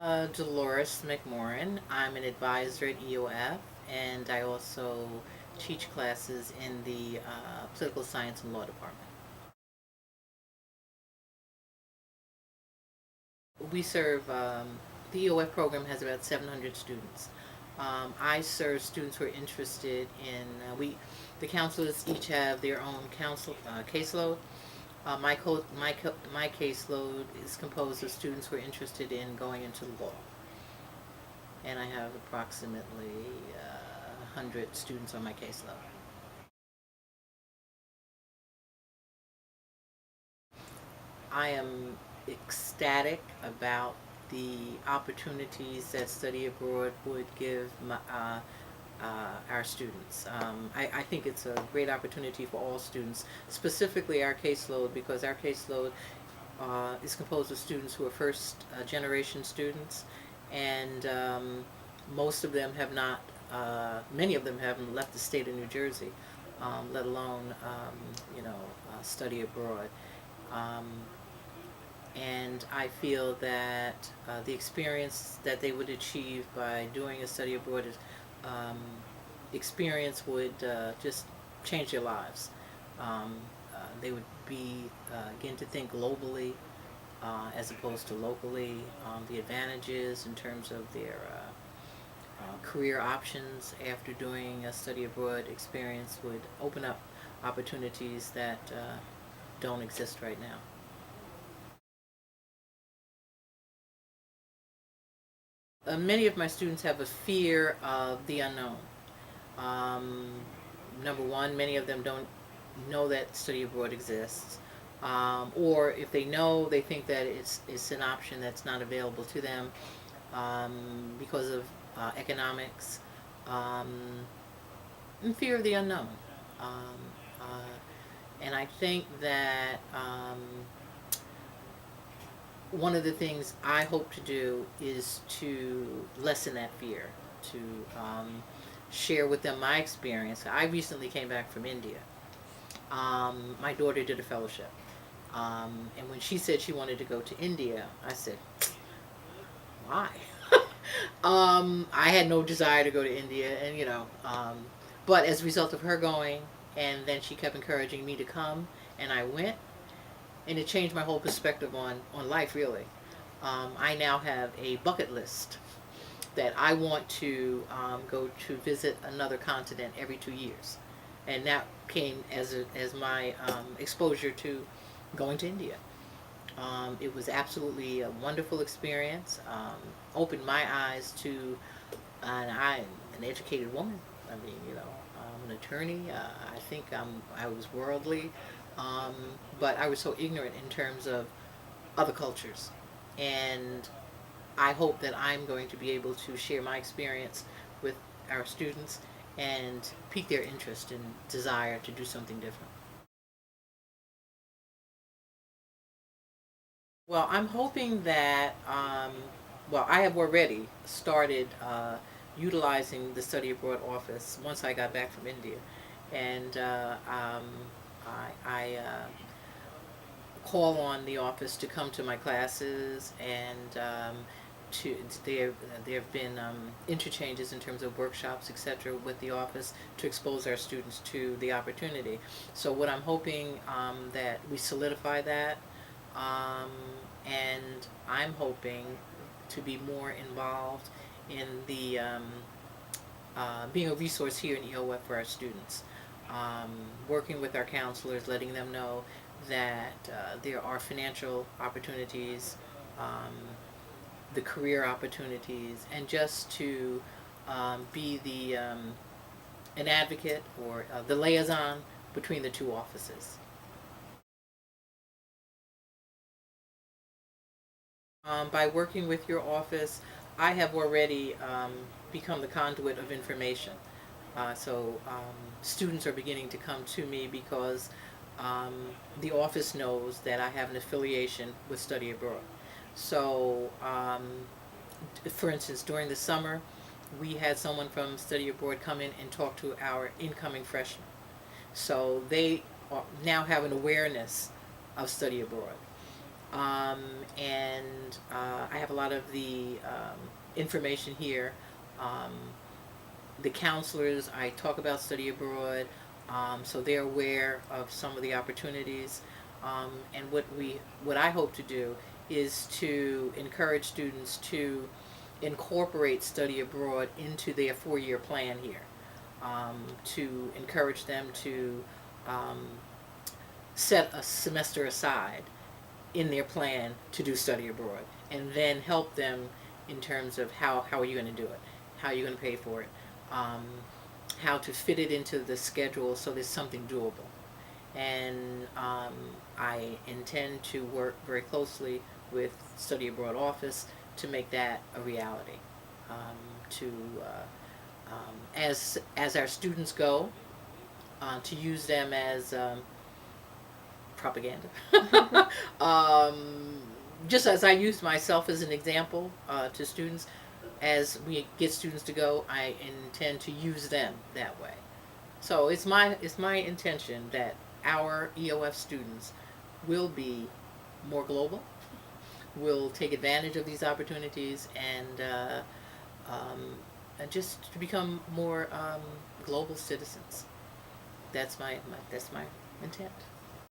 Delores McMorrin. I'm an advisor at EOF, and I also teach classes in the political science and law department. We serve, the EOF program has about 700 students. I serve students who are interested in, the counselors each have their own caseload. My caseload is composed of students who are interested in going into law, and I have approximately 100 students on my caseload. I am ecstatic about the opportunities that study abroad would give our students. I think it's a great opportunity for all students, specifically our caseload, because our caseload is composed of students who are first generation students, and most of them have not, many of them haven't left the state of New Jersey, let alone, study abroad. Um, and I feel that the experience that they would achieve by doing a study abroad um, experience would just change their lives. They would begin to think globally as opposed to locally. The advantages in terms of their career options after doing a study abroad experience would open up opportunities that don't exist right now. Many of my students have a fear of the unknown. Um, Number one, many of them don't know that study abroad exists. Or if they know, they think that it's an option that's not available to them because of economics and fear of the unknown. Um, uh, and I think that one of the things I hope to do is to lessen that fear, to share with them my experience. I recently came back from India. My daughter did a fellowship. And when she said she wanted to go to India, I said, why? I had no desire to go to India, and but as a result of her going, and then she kept encouraging me to come, and I went, and it changed my whole perspective on life, really. I now have a bucket list that I want to go to visit another continent every 2 years, and that came as my exposure to going to India. It was absolutely a wonderful experience. Opened my eyes to, and I'm an educated woman. I mean, I'm an attorney. I think I was worldly, um, but I was so ignorant in terms of other cultures. And I hope that I'm going to be able to share my experience with our students and pique their interest and desire to do something different. Well, I'm hoping that, well, I have already started utilizing the study abroad office once I got back from India. And I call on the office to come to my classes, and to there have been interchanges in terms of workshops, etc., with the office to expose our students to the opportunity. So what I'm hoping that we solidify that, um, and I'm hoping to be more involved in the being a resource here in EOF for our students, working with our counselors, letting them know that there are financial opportunities, um, the career opportunities, and just to be an advocate or the liaison between the two offices. By working with your office, I have already become the conduit of information. So students are beginning to come to me because um, the office knows that I have an affiliation with Study Abroad. So for instance, during the summer, we had someone from Study Abroad come in and talk to our incoming freshmen. So they now have an awareness of Study Abroad. And I have a lot of the information here. Um, the counselors, I talk about study abroad, so they're aware of some of the opportunities. And what I hope to do is to encourage students to incorporate study abroad into their 4-year plan here, to encourage them to um, set a semester aside in their plan to do study abroad, and then help them in terms of how are you going to do it, how are you going to pay for it, um, how to fit it into the schedule so there's something doable. And I intend to work very closely with Study Abroad office to make that a reality. To as our students go, to use them as propaganda. um, just as I use myself as an example to students, as we get students to go, I intend to use them that way. So it's my intention that our EOF students will be more global, will take advantage of these opportunities, and just to become more global citizens. That's my intent.